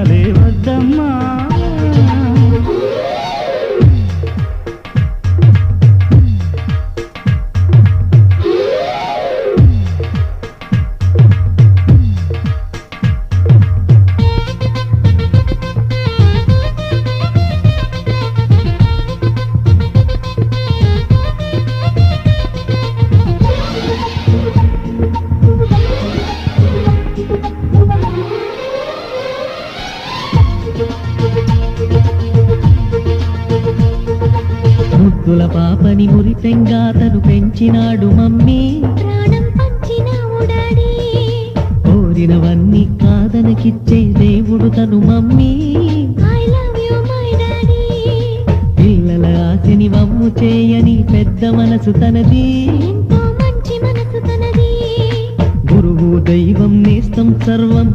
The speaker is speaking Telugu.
వద్దమ్మా ముద్దుల పాపని మురిపెంగా తను పెంచినాడు మమ్మీ, ప్రాణం పంచినావు డాడీ, కోరినవన్నీ కాదనకిచ్చే దేవుడు తను mummy. I love you my daddy. పిల్లల ఆశని వమ్ము చేయని పెద్ద మనసు తనది, ఎంతో మంచి మనసు తనది. గురువు దైవం నేస్తం సర్వం